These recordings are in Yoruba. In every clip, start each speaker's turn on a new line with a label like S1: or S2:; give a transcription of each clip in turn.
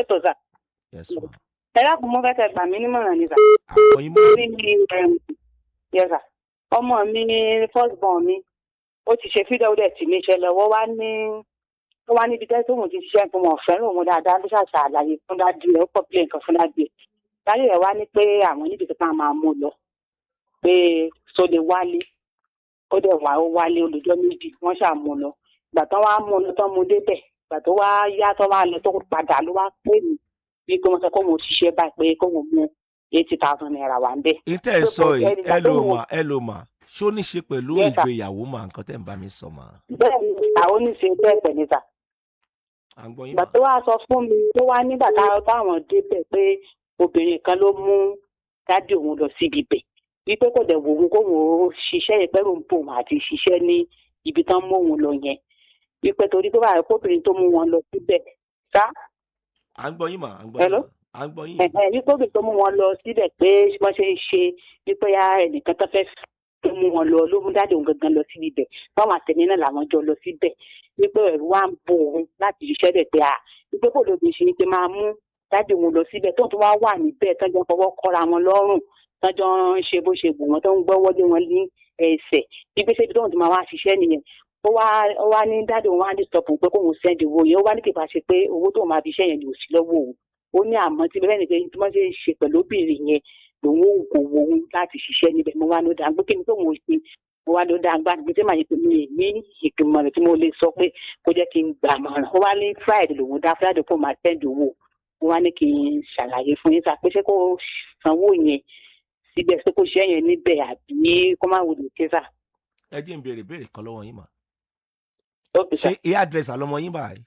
S1: pé tó sà.
S2: Yes, ma.
S1: Ẹ lákùn mo fẹ́ kẹ́ gbà mí nímọ̀ràn ni sà.
S2: Àwọn yín mọ̀.
S1: Yes sà. Ọmọ mi first born mi ó ti ṣe fídíò dẹ̀ tì mí ṣẹlẹ̀ wọ́n wá níbi tẹ́ tó mò ti ṣiṣẹ́ fún wọn fẹ́ràn òun dáadáa ló ṣàṣà àlàyé fún dájú rẹ̀ ó pọ̀ pílẹ̀ nǹkan fún dájú rẹ̀. Dájú rẹ̀ wá ní pé àwọn níbi tó máa mú lọ pé so lè wálé ó dẹ̀ wá ó wálé olùjọ́ méjì wọ́n ṣàmú lọ. Ìgbà tán wá mú lọ tán mú débẹ̀ ìgbà tó wá yá tán wá lọ tó padà ló wá pè mí bí kí wọ́n sọ pé mo ṣiṣẹ́ báyìí pé kó mo mú 80,000 naira wà ń bẹ̀.
S2: Ìtẹ́ ẹ̀ sọ yìí ẹ lò mà ṣó ní ṣe pẹ̀lú ìgbéyàwó mà nǹkan tẹ́ ń bá mi sọ mà.
S1: Bẹ́ẹ̀ ni àwọn oníṣe bẹ́ẹ̀ pẹ̀lú ìta. Ìgbà tó wá sọ fún mi tó wá nígbà táwọn débẹ̀ pé obìnrin kan ló mú dádì òun lọ síbi ibẹ̀ wípé kò dẹ̀ wò ó kó wò ó ṣiṣẹ́ yẹn pẹ́rù ń bò wọn àti ṣiṣẹ́ ní ibi tán mú òun lọ yẹn wípé torí tó bá rẹ̀ kóbìnrin tó mú wọn lọ síbẹ̀ sá.
S2: À ń gbọ́ yín mà à ń gbọ́ yín mà à ń gbọ́ yín.
S1: Wípé obìnrin tó mú wọn lọ síbẹ̀ pé wọ́n ṣe ń ṣe wípé ẹnìkan tó fẹ́ tó mú wọn lọ ló mú dáàdì òun gangan lọ síbi ibẹ̀ báwọn àtẹ̀mí náà làwọn jọ lọ síbẹ̀ wípé ẹ̀rù wá ń bo òun láti ṣiṣẹ́ rẹ̀ pé wípé kò lóbi ṣe ni pé máa mú dáàdì òun lọ síbẹ̀ tó tún wá wà níbẹ̀ tó jọ fọwọ́ kọ́ra wọn lọ́rùn tó jọ ń ṣe bó ṣe wù wọ́n tó ń gbọ́ wọlé wọn ní ẹsẹ̀ wípé ṣébi tóun ti máa wá ṣiṣẹ́ nìyẹn ó wá ní dáàdì òun wá ní stọ̀pù pé kóun sẹ́ndì owó yẹn ó wá ní kí n bá ṣe pé owó tóun máa fi iṣẹ́ yẹn lò sí lọ́wọ́ òun ó ní àmọ́ tí bẹ́ẹ̀ ni pé tí wọ́n ṣe ń ṣe pẹ̀lú obìnrin yẹn lòun ò kò wo òun láti ṣiṣẹ́ níbẹ̀ mo wá ló dáa gbé kí ni tóun ò ṣe mo wá ló dáa gbá gbé tí màá yẹ pé mi ní ìgbìmọ̀ rẹ̀ tí mo lè sọ pé kó jẹ́ kí n gbà mọ̀ràn ó wá ní Friday lòun dá Friday kó máa sẹ́ndì owó mo wá ní kí n ṣàlàyé fún yín sá pé ṣé kó sanwó yẹn síbẹ̀ ṣé kó ṣẹ́ yẹn níbẹ̀ àbí kó má wò lè ké sá.
S2: Ẹ jẹ́ n béèrè kan lọ́wọ́ yín mà. Ṣé hairdresser lọmọ yín báyìí?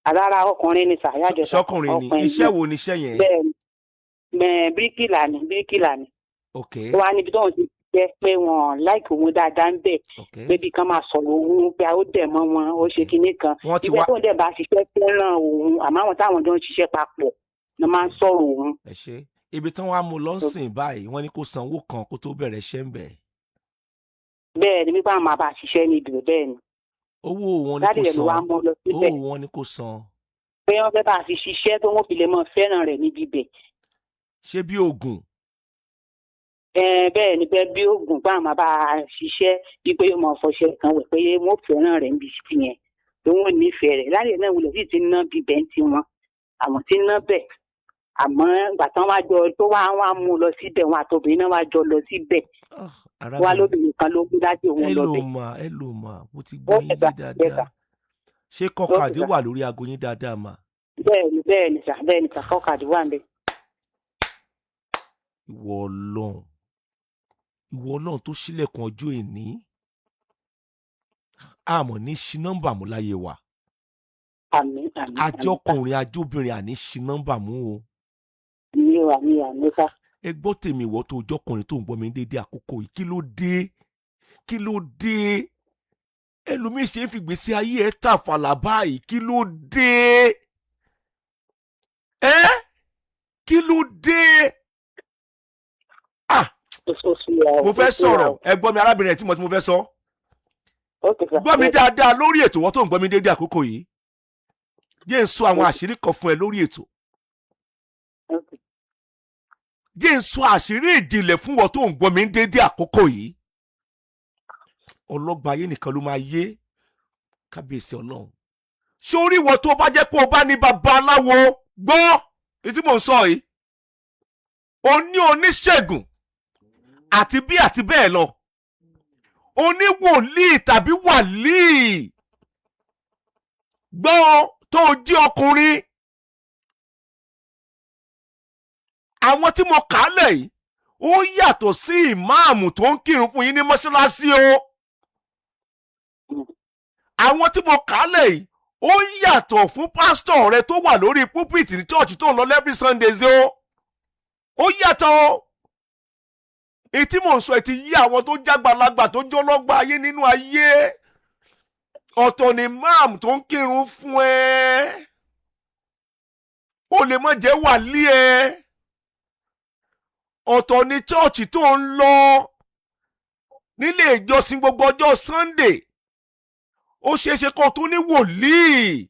S1: Rárá ọkùnrin ni sà hairdresser.
S2: Ṣọkùnrin ni iṣẹ́ wo ni iṣẹ́ yẹn?
S1: Bẹ́ẹ̀ni bíríkìlà ni.
S2: Ok.
S1: Ó wá níbi tóun ti jẹ́ pé wọ́n láìkì òun dáadáa ń bẹ̀ pé bí kan máa sọ̀rọ̀ òun pé ó dẹ̀ mọ́ wọn ó ṣe kinní kan ìgbẹ́ tó ń dẹ̀ bá ṣiṣẹ́ fẹ́ràn òun àmọ́ àwọn táwọn jọ ń ṣiṣẹ́ papọ̀ ni máa ń sọ̀rọ̀ òun.
S2: Ẹ ṣe ibi tí wọ́n á mú lọ́sìn báyìí wọ́n ní kó sanwó kan kó tó bẹ̀rẹ̀ iṣẹ́ ń bẹ̀.
S1: Bẹ́ẹ̀ ni wípé àwọn máa bá ṣiṣẹ́ níbi bẹ́ẹ̀ ni.
S2: Owó wọn ni kò san.
S1: Pé wọ́n fẹ́ bá fi ṣiṣẹ́ tó wọ́n fi lè mọ fẹ́ràn rẹ̀ níbi bẹ̀.
S2: Ṣé bí Ogun?
S1: Bẹ́ẹ̀ ni bẹ́ẹ̀ bí Ogun bá máa bá ṣiṣẹ́ bí pé yóò máa fọṣẹ kan wẹ̀ pé wọ́n fẹ́ràn rẹ̀ níbi sí yẹn pé wọ́n nífẹ̀ẹ́ rẹ̀ láti náà wulẹ̀ sí ti ná bíbẹ̀ ń ti wọn àwọn tí ń ná bẹ̀ àmọ́ ìgbà tán wá jọ tó wá mú lọ síbẹ̀ wọn àtòbìnrin náà wá jọ lọ síbẹ̀ wá lóbìnrin kan ló gbé láti òun lọ bẹ̀.
S2: ẹ lò mà mo ti gbọ́ yín dáadáa ṣé kọ́kàdé wà lórí aago yín dáadáa mà.
S1: bẹ́ẹ̀ ni sà kọ́kàdé wà ń bẹ̀.
S2: Ìwọ Ọlọ́run tó ṣílẹ̀kùn ọjọ́ ìní àmọ́ ní ṣí nọ́mbà mú láyé wa.
S1: Àmín.
S2: Àjọkùnrin àjọbìnrin àní ṣí nọ́mbà mú o.
S1: Àmín ká.
S2: Ẹ gbọ́ tèmi ìwọ tó jọkùnrin tó ń gbọ́ mi dédé àkókò yìí kí ló dé ẹlòmíì ṣe ń fi gbèsè ayé ẹ tàfàlà báyìí kí ló dé kí ló dé. Mo fẹ́ sọ̀rọ̀ ẹ gbọ́ mi arábìnrin ẹ̀ tí mo fẹ́ sọ. Gbọ́ mi dáadáa lórí ètò wọ́n tó ń gbọ́ mi dédé àkókò yìí jẹ́ ń sọ àwọn àṣírí kan fún ẹ lórí ètò jẹ́ ń sọ àṣírí ìjìnlẹ̀ fún wọn tó ń gbọ́ mi dédé àkókò yìí ọlọ́gbà ayé nìkan ló máa yé kábíyèsí Ọlọ́run sórí wọn tó bá jẹ́ pé o bá ní babaláwo gbọ́ ètí mò ń sọ yìí o ní oníṣègùn àti bẹ́ẹ̀ lọ oníwòlíì tàbí wàlíì gbọ́ tó jí ọkùnrin àwọn tí mo kà á lẹ̀ yìí ó yàtọ̀ sí ìmáàmù tó ń kírun fún yín ní mọ́ṣáláṣí o àwọn tí mo kà á lẹ̀ yìí ó yàtọ̀ fún pásítọ̀ rẹ tó wà lórí púpìtì ní chọ́ọ̀chì tó ń lọ every Sundays o ó yàtọ̀ o èyí tí mò ń sọ ẹ ti yí àwọn tó jágbàlagbà tó jọlọ́gbà ayé nínú ayé ọ̀tọ̀ ni máàmù tó ń kírun fún ẹ ó lè má jẹ́ wàlí ẹ ọ̀tọ̀ ni chọ́ọ̀chì tó ń lọ nílé ìjọsìn gbogbo ọjọ́ Sunday ó ṣeéṣe kó tún ní wòlíì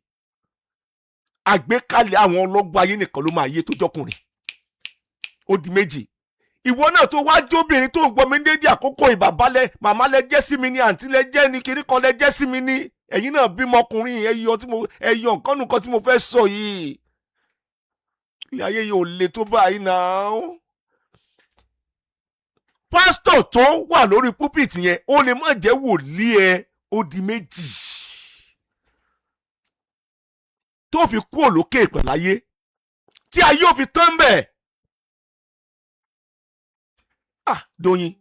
S2: àgbékalẹ̀ àwọn ọlọ́gbọ́n ayé nìkan ló máa yé tó jọkùnrin. Ó di méjì. Ìwọ náà tó wá jóbìnrin tó ń gbọ́ mi dédé àkókò ìbàbálẹ̀ màmá lẹ jẹ́ sí mi ní àǹtí lẹ jẹ́ ní kiri kan lẹ jẹ́ sí mi ní ẹ̀yin náà bímọ ọkùnrin ẹyọ nǹkan nǹkan tí mo fẹ́ sọ yìí. Ilé ayé yìí ò le tó báyìí náà. Pásítọ̀ tó wà lórí púpìtì yẹn ó lè má jẹ́ wòlíì ẹ. Ó di méjì. Tó fi kú òlókè ìpẹ̀láyé tí ayé ò fi tán bẹ́ẹ̀. Dóyin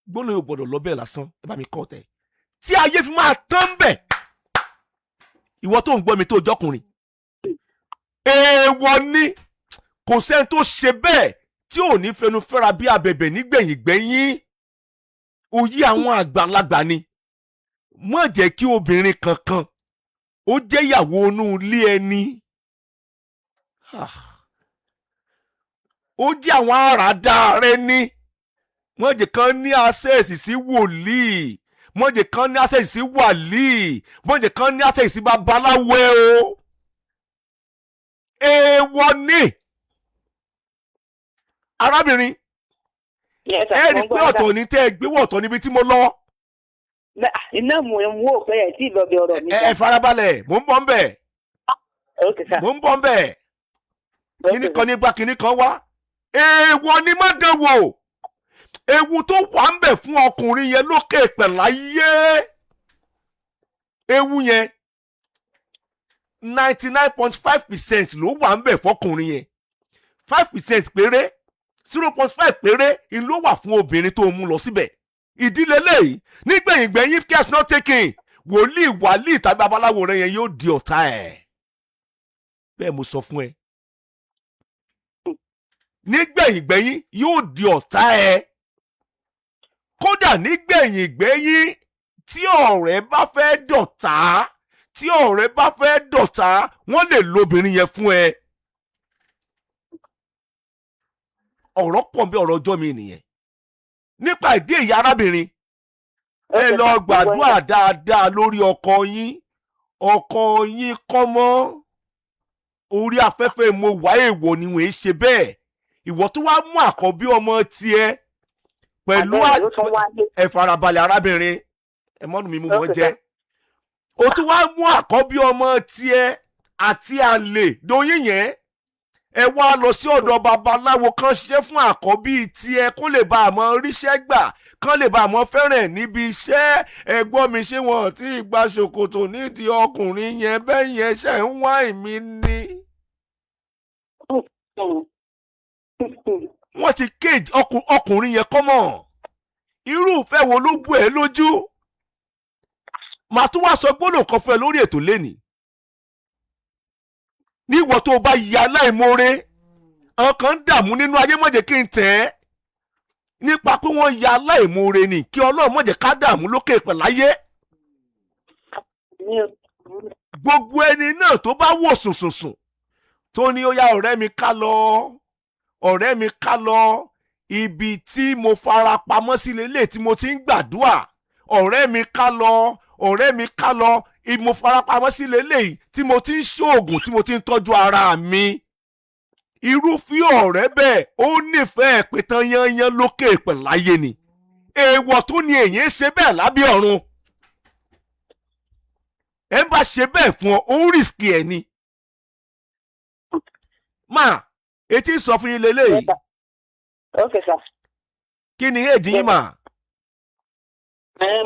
S2: gbóná yóò gbọdọ̀ lọ bẹ́ẹ̀ lásán ẹ bá mi kọ́ ọ̀tẹ̀ tí ayé fi máa tán bẹ́ẹ̀. Ìwọ tó ń gbọ́ mi tó jọkùnrin èèwọ̀ ni kò sẹ́ni tó ṣe bẹ́ẹ̀ tí ò ní fẹnu fẹ́ra bí abẹ̀bẹ̀ nígbẹ̀yìngbẹ̀yìn. Òye àwọn àgbàlagbà ni má jẹ́ kí obìnrin kankan ó jẹ́ ìyàwó inú ilé ẹni. Ó jẹ́ àwọn àràdà rẹ ni. Wọ́n jẹ́ kán ní access sí wòlíì, wọ́n jẹ́ kán ní access sí wàlíì, wọ́n jẹ́ kán ní access sí babaláwo o. Èèwọ̀ ni. Arábìnrin ẹ rí i pé ọ̀tọ̀ ní tẹ́ ẹ gbé wọ̀ ọ̀tọ̀ níbi tí mo lọ.
S1: Iná mú ẹ wò pé ẹ tí ìlọbi ọ̀rọ̀ mi.
S2: Ẹ farabalẹ̀ mò ń bọ̀ ń bẹ̀. Mò ń bọ̀ ń bẹ̀. Kíní kan nígbà kíní kan wá. Èèwọ̀ ni má dán wò. Ewu tó wà ń bẹ̀ fún ọkùnrin yẹn lókè pẹ̀láyé. Ewu yẹn 99.5% ló wà ń bẹ̀ fọkùnrin yẹn. 5% péré 0.5 péré ló wà fún obìnrin tó mú lọ síbẹ̀. Ìdílé lẹ́yìn nígbẹ̀yìngbẹ̀yìn if care is not taken wòlíì wàlíì tàbí babaláwo rẹ yẹn yóò di ọ̀tá ẹ̀. Bẹ́ẹ̀ mo sọ fún ẹ. Nígbẹ̀yìngbẹ̀yìn yóò di ọ̀tá ẹ̀. Kódà nígbẹ̀yìngbẹ̀yìn tí ọ̀rẹ́ bá fẹ́ dọ̀tá wọ́n lè lo obìnrin yẹn fún ẹ. Ọ̀rọ̀ pọ̀ bí ọ̀rọ̀ ọjọ́ mi nìyẹn. Nípa ìdí èyí arábìnrin ẹ lọ gbàdúrà dáadáa lórí ọkọ yín kọ́ mọ́ orí afẹ́fẹ́ mo wá èèwọ̀ ni wọ́n ṣe bẹ́ẹ̀. Ìwọ tó wá mú àkọ́bí ọmọ tiẹ̀ pẹ̀lú ẹ farabalẹ̀ arábìnrin ẹ mọ́nu mi mú wọn jẹ́. O tún wá mú àkọ́bí ọmọ tiẹ̀ àti àlè Dóyin yẹn ẹ wá lọ sí ọ̀dọ̀ babaláwo kan ṣiṣẹ́ fún àkọ́bí tiẹ̀ kó lè bá àmọ́ ríṣẹ́ gbà kán lè bá àmọ́ fẹ́ràn níbi iṣẹ́. Ẹ̀gbọ́n mi ṣé wọn tí ìgbà ṣòkòtò nídìí ọkùnrin yẹn bẹ́ẹ̀ yẹn ṣe ń wá ìmí ni. Wọ́n ti kéèjì ọkùnrin yẹn kọ́mọ̀. Irúfẹ́ wo ló bú ẹ lójú? Màá tún wá sọ gbólóhùn kan fún ẹ lórí ètò lénìí. Ní ìwọ tó o bá ya aláìmoore àwọn kan ń dààmú nínú ayé má jẹ́ kí n tẹ̀ ẹ́ nípa pé wọ́n ya aláìmoore ni kí Ọlọ́run má jẹ́ ká dààmú lókè pẹ̀láyé. Gbogbo ẹni náà tó bá wò sùnsùnsùn tó ní ó yá ọ̀rẹ́ mi ká lọ ibi tí mo fara pamọ́ sí lélẹ̀ tí mo ti ń gbàdúrà. Ọ̀rẹ́ mi ká lọ mo farapamọ́ sí lélẹ́yìí tí mo ti ń ṣoògùn tí mo ti ń tọ́jú ara mi. Irúfẹ́ ọ̀rẹ́ bẹ́ẹ̀ ó nífẹ̀ẹ́ pé tán yányán lókè pẹ̀láyé ni. Èèwọ̀ tó ní èyí ṣe bẹ́ẹ̀ lábẹ́ ọ̀run. Ẹ bá ṣe bẹ́ẹ̀ fún ọ ó rìsíkì ẹ̀ ni. Máa etí sọ fún yín lélẹ́yìí.
S1: Okay sir.
S2: Kí ni èjì yín mà?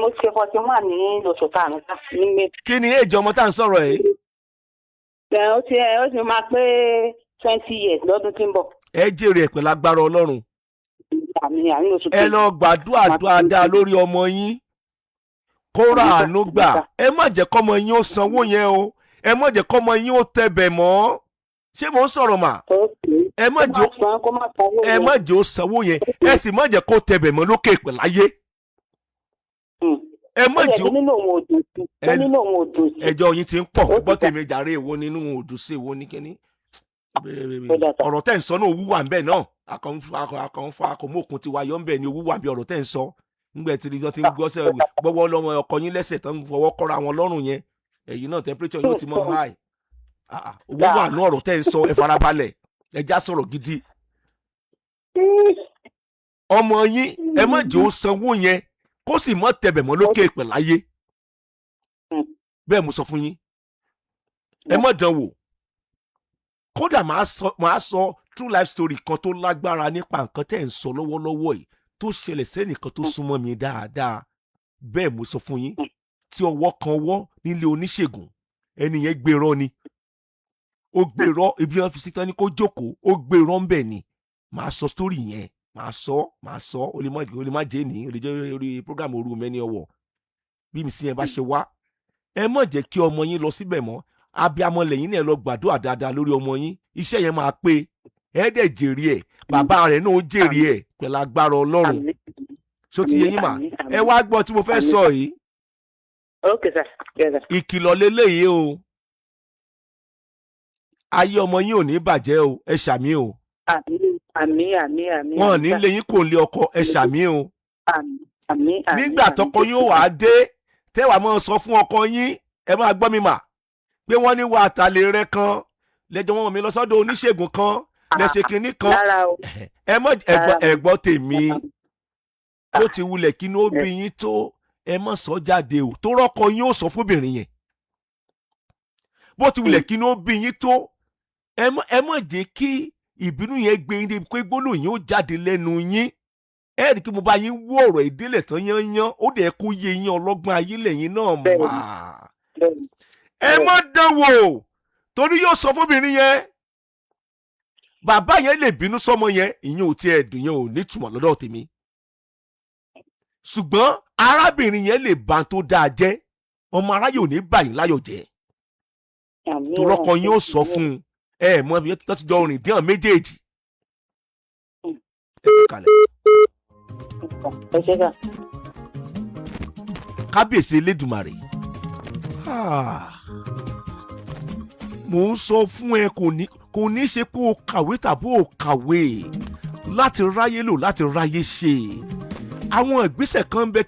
S1: Mo ti ṣe 41 ní oṣù karùn-ún ní May.
S2: Kí ni èjì ọmọ tá à ń sọ̀rọ̀ ẹ̀?
S1: Ó ti máa pé 20 years lọ́dún tí ń bọ̀.
S2: Ẹ jèrè ẹ̀pẹ̀ lágbára Ọlọ́run. Ẹ lọ gbàdúrà dáadáa lórí ọmọ yín kó ra àánú gbà. Ẹ má jẹ́ kọ́mọ yín ó sanwó yẹn o. Ẹ má jẹ́ kọ́mọ yín ó tẹ̀bẹ̀ mọ́. Ṣé mò ń sọ̀rọ̀ mà? Ẹ má jẹ́ ó sanwó yẹn. Ẹ sì má jẹ́ kó tẹ̀bẹ̀ mọ́ lókè pẹ̀láyé. Ẹ má jẹ́ ẹjọ́ yín ti ń pọ̀ gbọ́ tèmi jàre èwo nínú òdù sí èwo ní kíní. Ọ̀rọ̀ tẹ́ ń sọ náà owó wà ń bẹ̀ náà akọ̀mọ́ òkun ti wáyọ̀ ń bẹ̀ ni owó wà bí ọ̀rọ̀ tẹ́ ń sọ. Ńgbẹ́ tí wọ́n ti ń gbọ́wọ́ lọ́mọ ọkọ yín lẹ́sẹ̀ tán fọwọ́ kọ́ra wọn lọ́rùn yẹn ẹ̀yìn náà temperature yóò ti mọ́ high. owó wà ní ọ̀rọ̀ tẹ́ ń sọ ẹ farabalẹ̀ ẹ já sọ̀rọ̀ gidi. ọmọ yín ẹ má jẹ́ ó sanwó yẹn kó sì mọ́ tẹ̀bẹ̀ mọ́ lókè ìpè láyé bẹ́ẹ̀ mo sọ fún yín ẹ má dán wò. kódà màá sọ true life story kan tó lágbára nípa nǹkan tẹ́ ń sọ lọ́wọ́lọ́wọ́ yìí tó ṣẹlẹ̀ sẹ́nìkan tó súnmọ́ mi dáadáa bẹ́ẹ̀ mo sọ fún yín tí ọwọ́ kan ọwọ́ nílé oníṣègùn ẹni yẹn gbérọ́ ni ó gbérọ́ ibi wọn fi sí tán ní kó jókòó ó gbérọ́ ń bẹ̀ ni màá sọ story yẹn màá sọ ó lè má jẹ́ ní ó lè jẹ́ orí program Òru Mẹ́ni Ọ̀wọ̀ bí mi sí yẹn bá ṣe wá ẹ má jẹ́ kí ọmọ yín lọ síbẹ̀ mọ́ abiyamọ lẹ́yìn náà lọ gbàdúrà dáadáa lórí ọmọ yín iṣẹ́ yẹn máa pé ẹ dẹ̀ jèrè ẹ̀ bàbá rẹ̀ náà ó jèrè ẹ̀ pẹ̀lú agbára Ọlọ́run ṣó ti yé yín mà ẹ wá gbọ́ tí mo fẹ́ sọ yìí.
S1: Okay sir. Yes sir.
S2: ìkìlọ̀ lélẹ́yìí o ayé ọmọ yín ò ní bàjẹ́ o ẹ ṣàmì o.
S1: àmín.
S2: wọn ò ní lé yín kò lé ọkọ ẹ ṣàmì o.
S1: àmín.
S2: nígbà tọkọ yín ó wàá dé tẹ́wàá máa sọ fún ọkọ yín ẹ máa gbọ́ mi mà pé wọ́n ní wà àtàlẹ́ rẹ kan lẹ́jọ́ wọn mi lọ sọ́dọ̀ oníṣègùn kan lẹ́sẹ̀ kínní kan ẹ mọ̀ ẹ̀gbọ́n tèmi ó ti wulẹ̀ kí ní ó bí yín tó ẹ mọ̀ sọ jáde o tó rọ́kọ yín ó sọ fóbìnrin yẹn bó ti wulẹ̀ kí ní ó bí yín tó ẹ mọ̀ jẹ́ kí ìbínú yẹn gbé yín débi pé gbólóhùn yín ó jáde lẹ́nu yín ẹ rí kí mo bá yín wú ọ̀rọ̀ ìdílé tán yányán ó dẹ̀ kó yé yín ọlọ́gbọ́n ayé lẹ́yìn náà mà ẹ mọ̀ dánwò torí yóò sọ fóbìnrin yẹn bàbá yẹn lè bínú sọmọ yẹn ìyẹn ò tiẹ̀ dùn yẹn ò nítumọ̀ lọ́dọ̀ tèmi ṣùgbọ́n arábìnrin yẹn lè bá tó dáa jẹ́ ọmọ aráyè ò ní báyìí láyọ̀ jẹ́ torọ́kọ yín ó sọ fún un ẹ mọ ibi tó ti jọ rìn díàn méjèèjì. kábíyèsí Elédùmarè mo ń sọ fún ẹ kò ní ṣe pé o kàwé tàbí o kàwé láti ráyé lò láti ráyé ṣe àwọn ìgbésẹ̀ kan ń bẹ